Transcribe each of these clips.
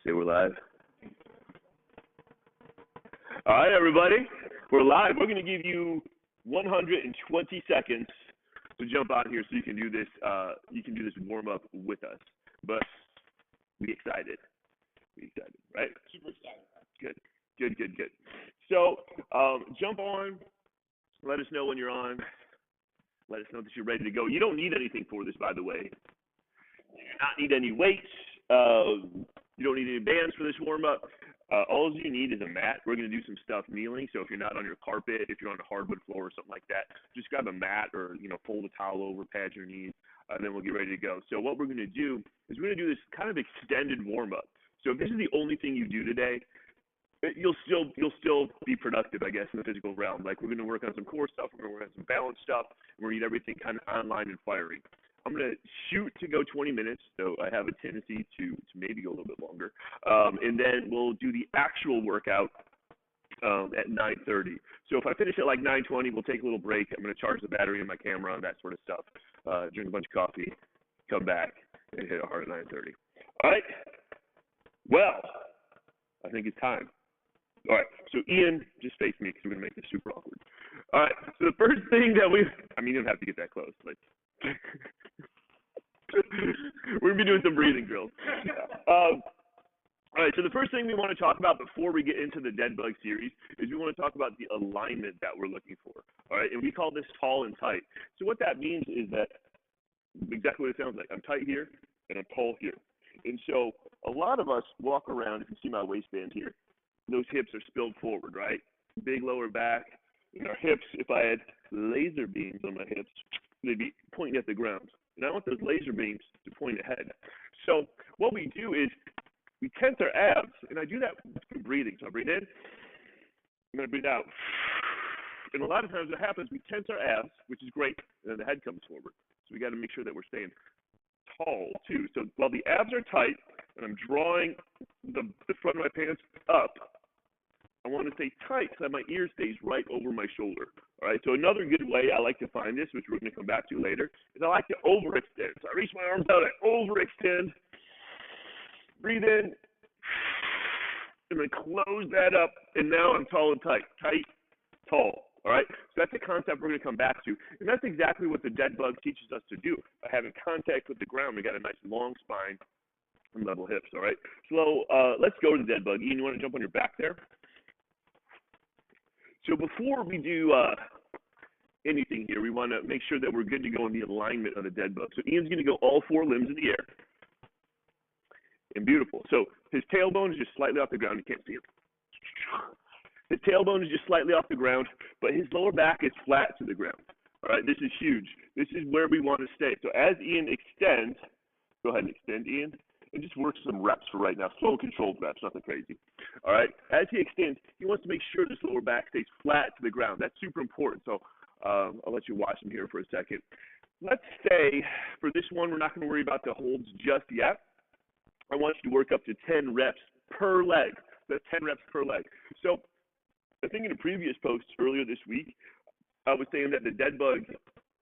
Say we're live. All right, everybody, we're live. We're going to give you 120 seconds to jump on here so you can do this. You can do this warm up with us. But we excited. Right? Super excited. Good. So jump on. Let us know when you're on. Let us know that you're ready to go. You don't need anything for this, by the way. You do not need any weights. You don't need any bands for this warm-up. All you need is a mat. We're going to do some stuff kneeling, so if you're not on your carpet, if you're on a hardwood floor or something like that, just grab a mat or, fold a towel over, pad your knees, and then we'll get ready to go. So what we're going to do is we're going to do this kind of extended warm-up. So if this is the only thing you do today, you'll still be productive, I guess, in the physical realm. Like, we're going to work on some core stuff, we're going to work on some balance stuff, and we're going to get everything kind of online and firing. I'm going to shoot to go 20 minutes, so I have a tendency to maybe go a little bit longer. And then we'll do the actual workout at 9:30. So if I finish at like 9:20, we'll take a little break. I'm going to charge the battery in my camera and that sort of stuff, drink a bunch of coffee, come back, and hit it hard at 9:30. All right? Well, I think it's time. All right, so Ian, just face me because we're going to make this super awkward. All right, so the first thing that you don't have to get that close, but we're going to be doing some breathing drills. All right, so the first thing we want to talk about before we get into the dead bug series is we want to talk about the alignment that we're looking for. All right, and we call this tall and tight. So what that means is that exactly what it sounds like. I'm tight here and I'm tall here. And so a lot of us walk around, if you see my waistband here, those hips are spilled forward, right? Big lower back. And our hips, if I had laser beams on my hips, they'd be pointing at the ground. And I want those laser beams to point ahead. So what we do is we tense our abs, and I do that through breathing. So I breathe in, I'm going to breathe out. And a lot of times what happens, we tense our abs, which is great, and then the head comes forward. So we got to make sure that we're staying tall too. So while the abs are tight, and I'm drawing the front of my pants up, I want to stay tight so that my ear stays right over my shoulder. All right, so another good way I like to find this, which we're going to come back to later, is I like to overextend. So I reach my arms out, I overextend, breathe in, and then close that up, and now I'm tall and tight. Tight, tall. All right, so that's the concept we're going to come back to. And that's exactly what the dead bug teaches us to do. By having contact with the ground, we got a nice long spine and level hips, all right? So let's go to the dead bug. Ian, you want to jump on your back there? So before we do anything here, we want to make sure that we're good to go in the alignment of the dead bug. So Ian's going to go all four limbs in the air. And beautiful. So his tailbone is just slightly off the ground. You can't see it. His tailbone is just slightly off the ground, but his lower back is flat to the ground. All right, this is huge. This is where we want to stay. So as Ian extends, go ahead and extend, Ian, and just work some reps for right now, slow controlled reps, nothing crazy. All right, as he extends, he wants to make sure this lower back stays flat to the ground. That's super important. So I'll let you watch him here for a second. Let's say for this one, we're not going to worry about the holds just yet. I want you to work up to 10 reps per leg. That's 10 reps per leg. So I think in a previous post earlier this week, I was saying that the dead bug,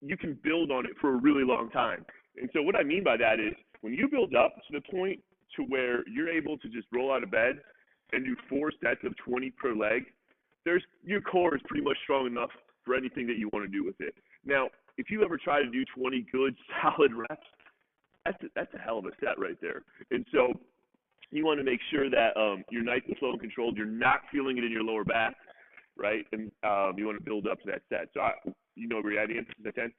you can build on it for a really long time. And so what I mean by that is when you build up to the point to where you're able to just roll out of bed and do 4 sets of 20 per leg, your core is pretty much strong enough for anything that you want to do with it. Now, if you ever try to do 20 good, solid reps, that's a hell of a set right there. And so you want to make sure that you're nice and slow and controlled. You're not feeling it in your lower back, right? And you want to build up to that set. So you know where you're at, Ian? Is that 10?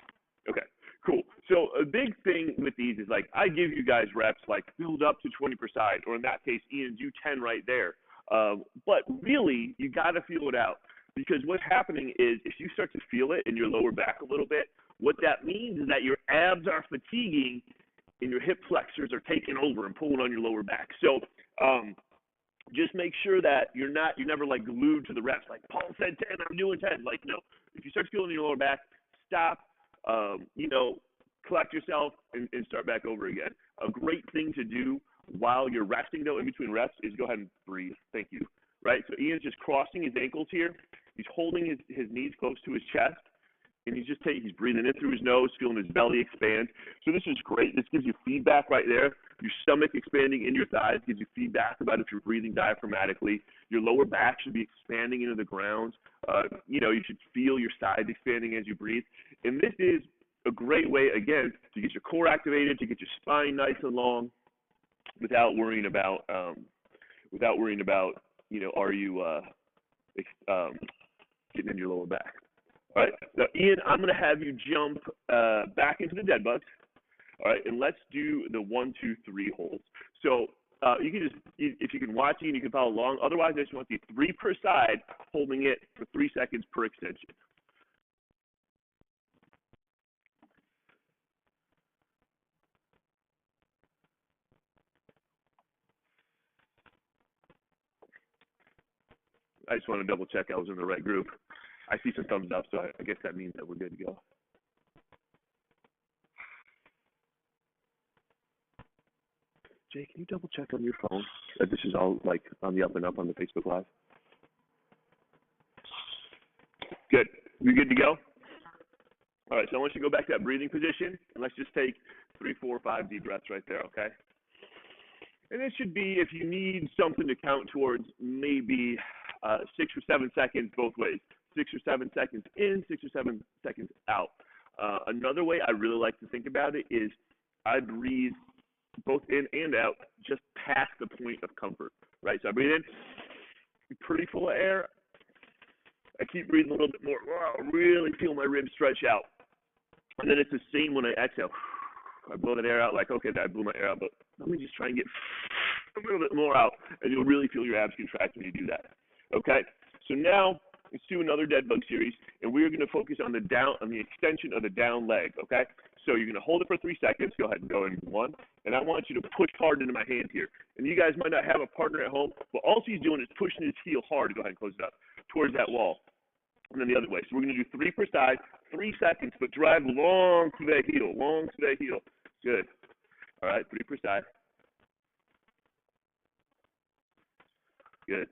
Okay, cool. So a big thing with these is, like, I give you guys reps, like, build up to 20 per side, or in that case, Ian, do 10 right there. But really, you got to feel it out, because what's happening is if you start to feel it in your lower back a little bit, what that means is that your abs are fatiguing and your hip flexors are taking over and pulling on your lower back. So just make sure that you're never like glued to the reps. Like, Paul said 10, I'm doing 10. Like, no. If you start feeling your lower back, stop, collect yourself and start back over again. A great thing to do while you're resting, though, in between reps is go ahead and breathe. Thank you. Right? So Ian's just crossing his ankles here. He's holding his knees close to his chest. And he's breathing in through his nose, feeling his belly expand. So this is great. This gives you feedback right there Your stomach expanding in your thighs gives you feedback about if you're breathing diaphragmatically. Your lower back should be expanding into the ground. You know, you should feel your sides expanding as you breathe. And this is a great way, again, to get your core activated, to get your spine nice and long, without worrying about, you know, are you getting in your lower back. All right, now Ian, I'm going to have you jump back into the dead bugs. All right, and let's do the 1, 2, 3 holds. So you can just, if you can watch Ian, you can follow along. Otherwise, I just want the 3 per side, holding it for 3 seconds per extension. I just want to double check I was in the right group. I see some thumbs up, so I guess that means that we're good to go. Jay, can you double check on your phone that this is all like on the up and up on the Facebook Live? Good. You're good to go? All right, so I want you to go back to that breathing position, and let's just take 3, 4, 5 deep breaths right there, okay? And it should be, if you need something to count towards, maybe 6 or 7 seconds both ways. 6 or 7 seconds in, 6 or 7 seconds out. Another way I really like to think about it is I breathe both in and out just past the point of comfort, right? So I breathe in, pretty full of air. I keep breathing a little bit more. Wow, really feel my ribs stretch out. And then it's the same when I exhale. I blow that air out like, okay, I blew my air out, but let me just try and get a little bit more out, and you'll really feel your abs contract when you do that. Okay, so now let's do another dead bug series, and we're going to focus on the extension of the down leg. Okay, so you're going to hold it for 3 seconds. Go ahead and go in 1, and I want you to push hard into my hand here. And you guys might not have a partner at home, but all he's doing is pushing his heel hard. Go ahead and close it up towards that wall, and then the other way. So we're going to do 3 per side, 3 seconds, but drive long through that heel, long through that heel. Good. All right, 3 per side. Good.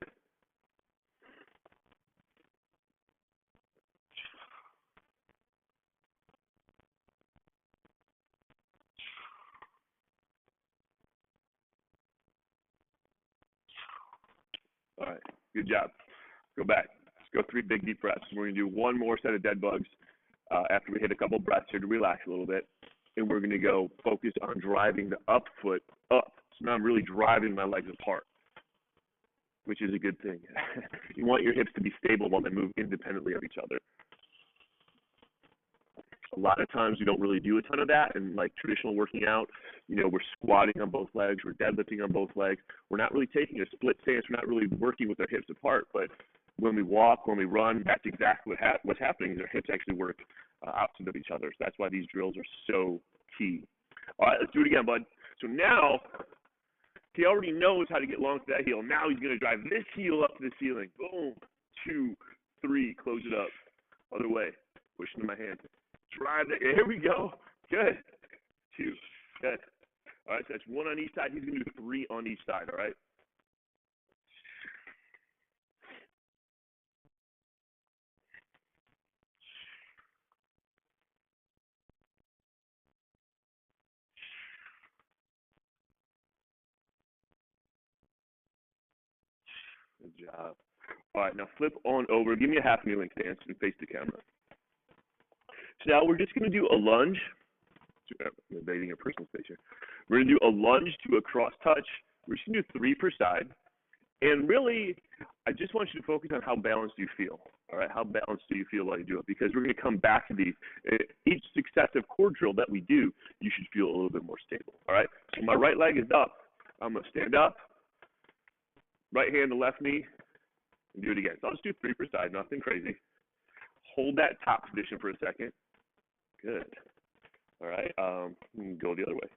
All right, good job. Go back. Let's go 3 big deep breaths. We're going to do 1 more set of dead bugs after we hit a couple breaths here to relax a little bit. And we're going to go focus on driving the up foot up. So now I'm really driving my legs apart, which is a good thing. You want your hips to be stable while they move independently of each other. A lot of times we don't really do a ton of that, and like traditional working out, you know, we're squatting on both legs, we're deadlifting on both legs. We're not really taking a split stance. We're not really working with our hips apart. But when we walk, when we run, that's exactly what's happening. Is our hips actually work opposite of each other. So that's why these drills are so key. All right, let's do it again, bud. So now he already knows how to get long to that heel. Now he's going to drive this heel up to the ceiling. Boom. 2, 3. Close it up. Other way. Push into my hand. Drive it. Here we go. Good. 2. Good. All right, so that's 1 on each side. He's going to do 3 on each side, all right? Good job. All right, now flip on over. Give me a half kneeling stance and face the camera. So now we're just going to do a lunge. I'm invading your personal space here. We're going to do a lunge to a cross touch. We're just going to do 3 per side. And really, I just want you to focus on how balanced you feel. All right, how balanced do you feel while you do it? Because we're going to come back to these. Each successive core drill that we do, you should feel a little bit more stable. All right, so my right leg is up. I'm going to stand up, right hand to left knee, and do it again. So I'll just do 3 per side, nothing crazy. Hold that top position for a second. Good. All right, go the other way.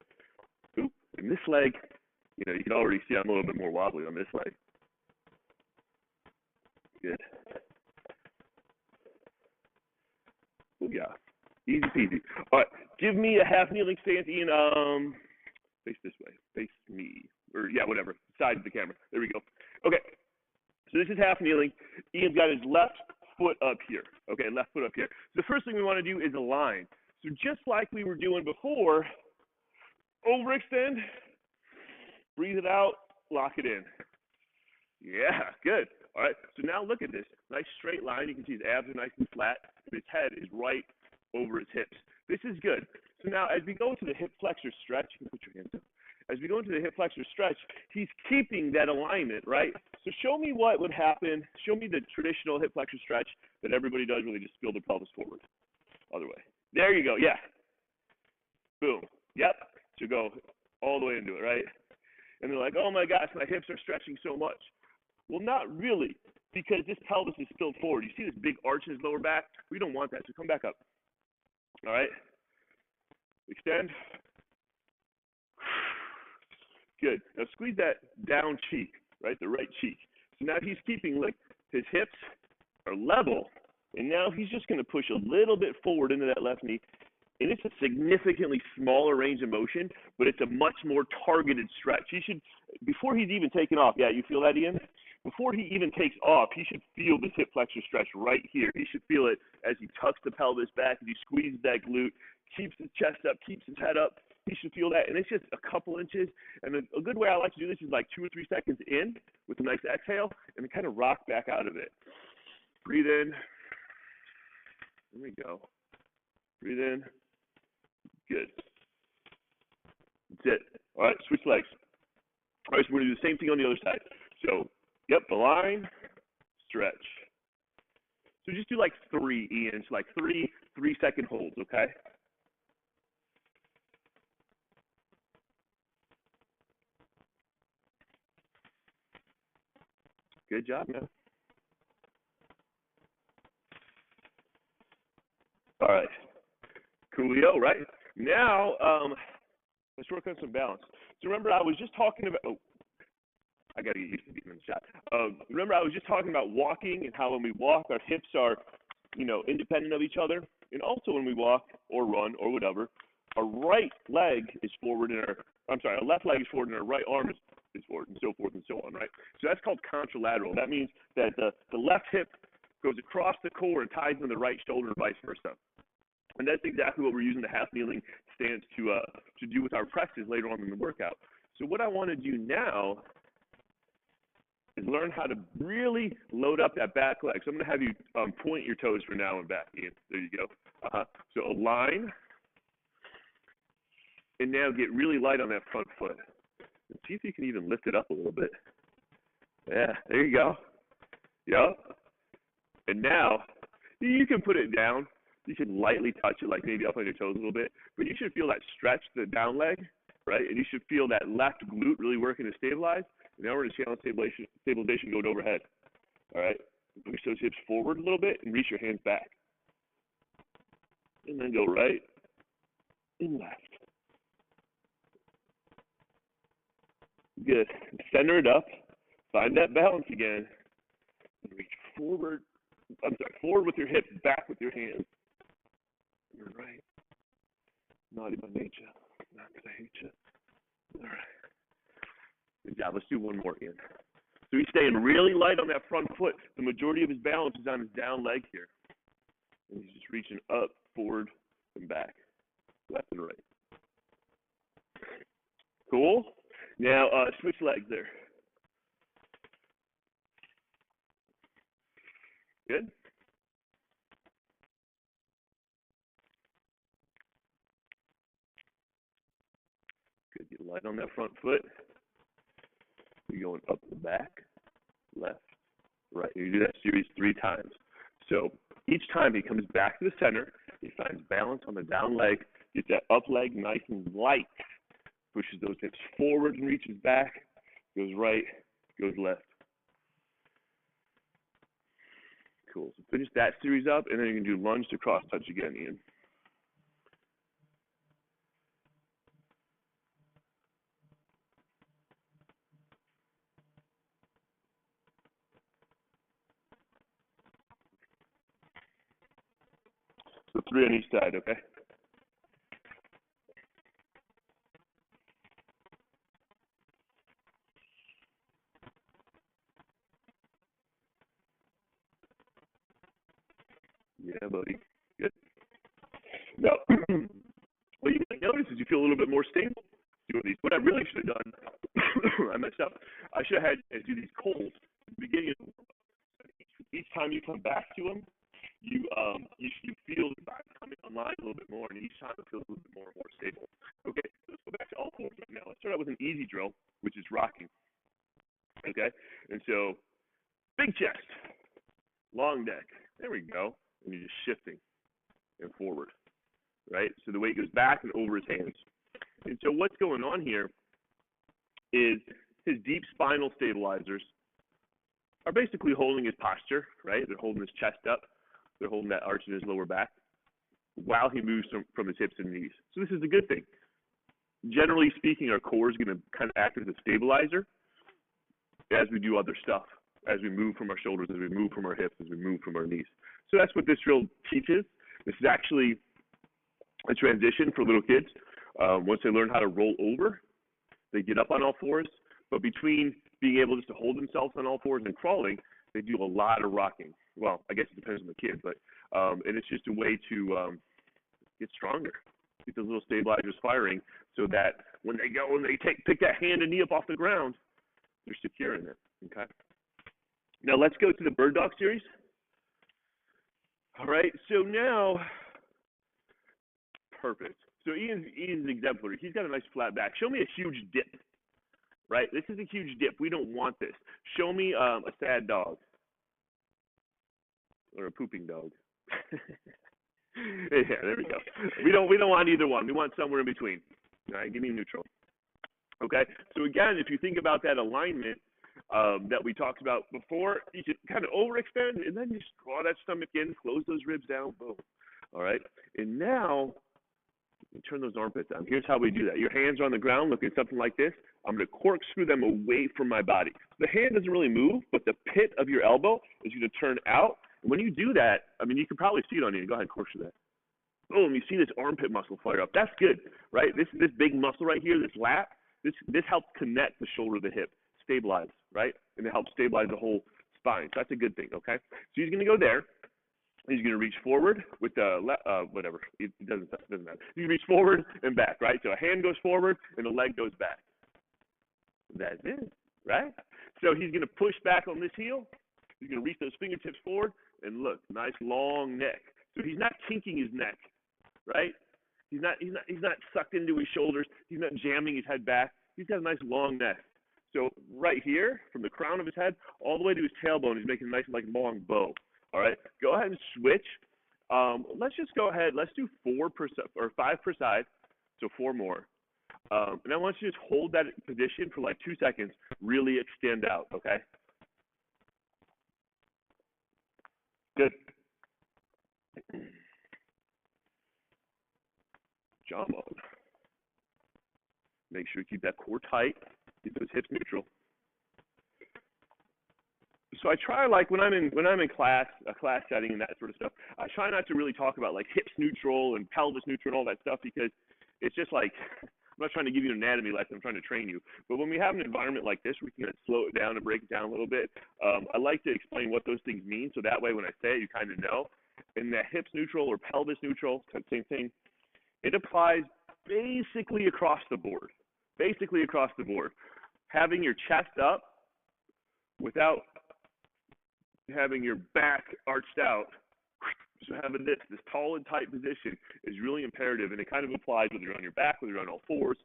Oop. And this leg, you know, you can already see I'm a little bit more wobbly on this leg. Good. Oh, yeah. Easy peasy. All right, give me a half kneeling stance, Ian. Face this way. Face me. Or, yeah, whatever. Side of the camera. There we go. Okay. So this is half kneeling. Ian's got his left foot up here. Okay, left foot up here. So the first thing we want to do is align. So just like we were doing before, overextend, Breathe it out, lock it in. Yeah, good. All right, so now look at this. Nice straight line. You can see his abs are nice and flat. His head is right over his hips. This is good. So now as we go into the hip flexor stretch, you can put your hands up. As we go into the hip flexor stretch, he's keeping that alignment, right? So show me what would happen. Show me the traditional hip flexor stretch that everybody does when they just spill their pelvis forward. Other way. There you go. Yeah. Boom. Yep. So go all the way into it, right? And they're like, oh my gosh, my hips are stretching so much. Well, not really, because this pelvis is spilled forward. You see this big arch in his lower back? We don't want that, so come back up. All right? Extend. Good. Now squeeze that down cheek, right, the right cheek. So now he's keeping, like, his hips are level, and now he's just going to push a little bit forward into that left knee. And it's a significantly smaller range of motion, but it's a much more targeted stretch. He should, before he's even taken off, yeah, you feel that, Ian? Before he even takes off, he should feel this hip flexor stretch right here. He should feel it as he tucks the pelvis back, as he squeezes that glute, keeps his chest up, keeps his head up. He should feel that, and it's just a couple inches. And a good way I like to do this is like 2 or 3 seconds in with a nice exhale, and then kind of rock back out of it. Breathe in. There we go. Breathe in. Good. That's it. All right, switch legs. All right, so we're going to do the same thing on the other side. So, yep, align, stretch. So just do like 3, Ian. So like 3 3-second holds, okay? Good job, man. All right. Coolio, right? Now, let's work on some balance. So remember, I was just talking about, oh, I got to get used to being in the shot. Remember, I was just talking about walking and how when we walk, our hips are, independent of each other. And also when we walk or run or whatever, our right leg is forward and our left leg is forward and our right arm is forward and so forth and so on, right? So that's called contralateral. That means that the left hip goes across the core and ties into the right shoulder and vice versa. And that's exactly what we're using the half kneeling stance to do with our presses later on in the workout. So what I want to do now is learn how to really load up that back leg. So I'm going to have you point your toes for now and back, Ian. There you go. So align, and now get really light on that front foot. And see if you can even lift it up a little bit. Yeah, there you go. Yep. And now you can put it down. You can lightly touch it, like maybe up on your toes a little bit, but you should feel that stretch, the down leg, right? And you should feel that left glute really working to stabilize. And now we're in challenge stabilization going overhead. All right? Push those hips forward a little bit and reach your hands back. And then go right and left. Good. Center it up. Find that balance again. And reach forward. Forward with your hips, back with your hands. You're right. Naughty by nature. Not because I hate you. All right. Good job. Let's do one more, Ian. So he's staying really light on that front foot. The majority of his balance is on his down leg here. And he's just reaching up, forward, and back. Left and right. Cool? Now, switch legs there. Good? Good. Get light on that front foot. You're going up the back, left, right. You do that series 3 times. So each time he comes back to the center, he finds balance on the down leg, gets that up leg nice and light, pushes those hips forward and reaches back, goes right, goes left. Cool. So finish that series up, and then you can do lunge to cross touch again, Ian. So 3 on each side, okay? Yeah, buddy. Good. Now, what you might notice is you feel a little bit more stable doing these. What I really should have done messed up. I should have had do these colds at the beginning of the warm-up. Each time you come back to them, you feel the body coming online a little bit more, and each time it feels a little bit more and more stable. Okay, let's go back to all fours right now. Let's start out with an easy drill, which is rocking. Okay, and so big chest, long neck. There we go. And you're just shifting and forward, right? So the weight goes back and over his hands. And so what's going on here is his deep spinal stabilizers are basically holding his posture, right? They're holding his chest up. They're holding that arch in his lower back while he moves from his hips and knees. So this is a good thing. Generally speaking, our core is going to kind of act as a stabilizer as we do other stuff, as we move from our shoulders, as we move from our hips, as we move from our knees. So that's what this drill teaches. This is actually a transition for little kids. Once they learn how to roll over, they get up on all fours. But between being able just to hold themselves on all fours and crawling, they do a lot of rocking. Well, I guess it depends on the kid, but and it's just a way to get stronger, get those little stabilizers firing, so that when they go and they pick that hand and knee up off the ground, they're secure in it. Okay. Now let's go to the bird dog series. All right. So now, perfect. So Ian's exemplary. He's got a nice flat back. Show me a huge dip. Right? This is a huge dip. We don't want this. Show me a sad dog or a pooping dog. Yeah, there we go. We don't want either one. We want somewhere in between. All right, give me neutral. Okay. So again, if you think about that alignment that we talked about before, you can kind of overextend and then just draw that stomach in, close those ribs down, boom. All right. And now you turn those armpits down. Here's how we do that. Your hands are on the ground looking something like this. I'm going to corkscrew them away from my body. The hand doesn't really move, but the pit of your elbow is going to turn out. And when you do that, I mean, you can probably see it on you. Go ahead and corkscrew that. Boom, you see this armpit muscle fire up. That's good, right? This big muscle right here, this lat, this helps connect the shoulder to the hip, stabilize, right? And it helps stabilize the whole spine. So that's a good thing, okay? So he's going to go there. He's going to reach forward with the whatever. It doesn't matter. He's going to reach forward and back, right? So a hand goes forward and the leg goes back. That's it, right? So he's going to push back on this heel. He's going to reach those fingertips forward and look, nice long neck. So he's not kinking his neck, right? He's not sucked into his shoulders. He's not jamming his head back. He's got a nice long neck. So right here, from the crown of his head all the way to his tailbone, he's making a nice like long bow. All right, go ahead and switch. Let's just go ahead. Let's do 4 per or 5 per side, so 4 more. And I want you to just hold that position for like 2 seconds. Really extend out. Okay. Good. Jaw mode. Make sure you keep that core tight. Keep those hips neutral. So I try, like when I'm in class, a class setting and that sort of stuff, I try not to really talk about like hips neutral and pelvis neutral and all that stuff, because it's just like, I'm not trying to give you an anatomy lesson, I'm trying to train you. But when we have an environment like this, we can slow it down and break it down a little bit. I like to explain what those things mean, so that way when I say it, you kind of know. And that hips neutral or pelvis neutral, same thing, it applies basically across the board. Basically across the board. Having your chest up without having your back arched out, so having this tall and tight position is really imperative, and it kind of applies whether you're on your back, whether you're on all fours,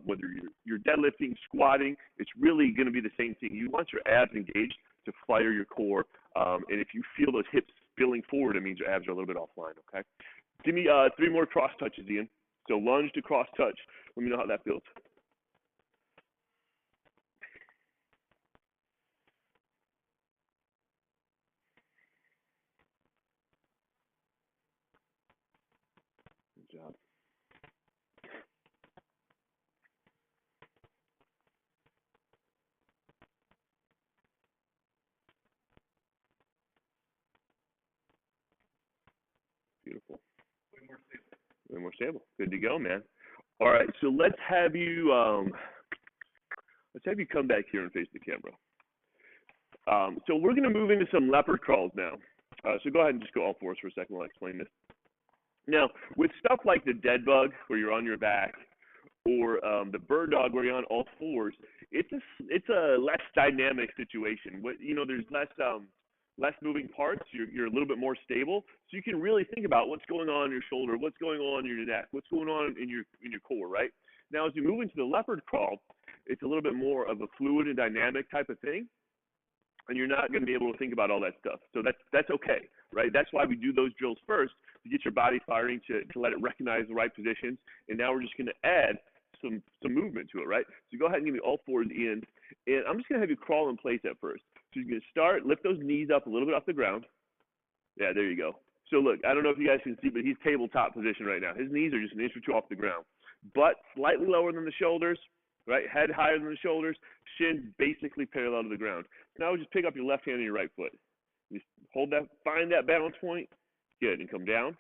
whether you're deadlifting, squatting. It's really going to be the same thing. You want your abs engaged to fire your core, and if you feel those hips spilling forward, it means your abs are a little bit offline, okay? Give me 3 more cross touches, Ian. So lunge to cross touch. Let me know how that feels. Good job. Beautiful. Way more stable. Good to go, man. All right, so let's have you come back here and face the camera. So we're going to move into some leopard crawls now. So go ahead and just go all fours for a second while I explain this. Now, with stuff like the dead bug, where you're on your back, or the bird dog, where you're on all fours, it's a less dynamic situation. There's less moving parts. You're a little bit more stable, so you can really think about what's going on in your shoulder, what's going on in your neck, what's going on in your core, right? Now, as you move into the leopard crawl, it's a little bit more of a fluid and dynamic type of thing, and you're not going to be able to think about all that stuff. So that's okay, right? That's why we do those drills first, to get your body firing, to let it recognize the right positions. And now we're just going to add some movement to it, right? So go ahead and give me all fours in, and I'm just going to have you crawl in place at first. So you're going to start, lift those knees up a little bit off the ground. Yeah, there you go. So look, I don't know if you guys can see, but he's tabletop position right now. His knees are just an inch or two off the ground. Butt slightly lower than the shoulders, right? Head higher than the shoulders, shin basically parallel to the ground. Now just pick up your left hand and your right foot. Just hold that, find that balance point. Good, and come down.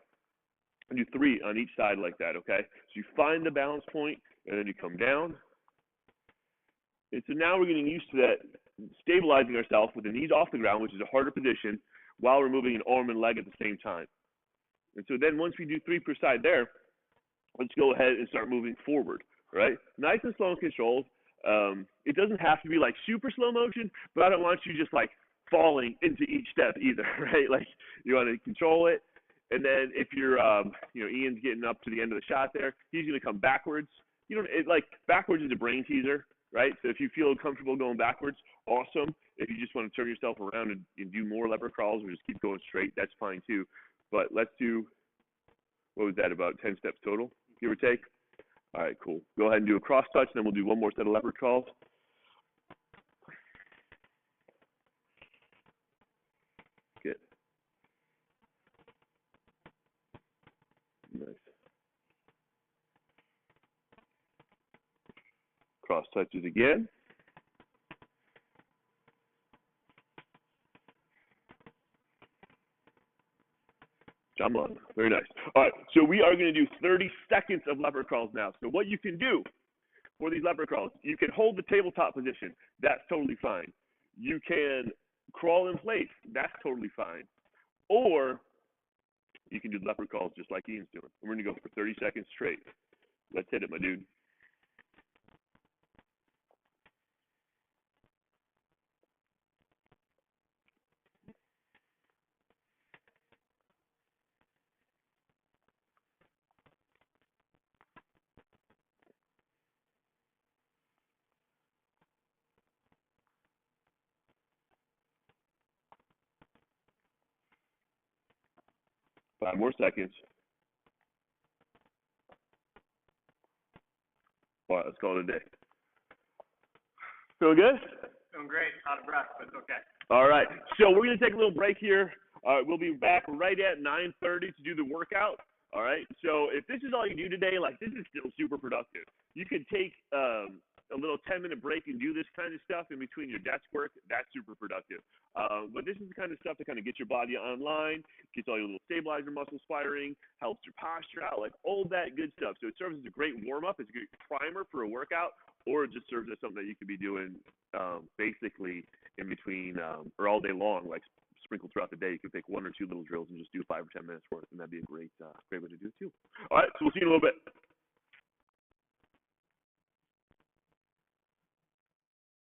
And do 3 on each side like that, okay? So you find the balance point, and then you come down. And so now we're getting used to that, stabilizing ourselves with the knees off the ground, which is a harder position, while we're moving an arm and leg at the same time. And so then once we do 3 per side there, let's go ahead and start moving forward, right? Nice and slow and controlled. It doesn't have to be like super slow motion, but I don't want you just like falling into each step either, right? Like you want to control it. And then if you're, Ian's getting up to the end of the shot there, he's going to come backwards. Backwards is a brain teaser, right? So if you feel comfortable going backwards, awesome. If you just want to turn yourself around and do more leopard crawls or just keep going straight, that's fine too. But let's do, what was that, about 10 steps total, give or take? All right, cool. Go ahead and do a cross touch, then we'll do one more set of leopard crawls. Good. Nice. Cross touches again. Jump on. Very nice. All right, so we are going to do 30 seconds of leopard crawls now. So what you can do for these leopard crawls, you can hold the tabletop position. That's totally fine. You can crawl in place. That's totally fine. Or you can do leopard crawls just like Ian's doing. And we're going to go for 30 seconds straight. Let's hit it, my dude. Five more seconds. All right, let's call it a day. Feel good? Feeling great. Out of breath, but it's okay. All right. So we're going to take a little break here. We'll be back right at 9:30 to do the workout. All right. So if this is all you do today, like this is still super productive. You could take a little 10-minute break and do this kind of stuff in between your desk work. That's super productive. But this is the kind of stuff to kind of get your body online, gets all your little stabilizer muscles firing, helps your posture out, like all that good stuff. So it serves as a great warm-up. It's a great primer for a workout, or it just serves as something that you could be doing basically in between or all day long, like sprinkled throughout the day. You could pick 1 or 2 little drills and just do 5 or 10 minutes worth, and that'd be a great way to do it too. All right, so we'll see you in a little bit.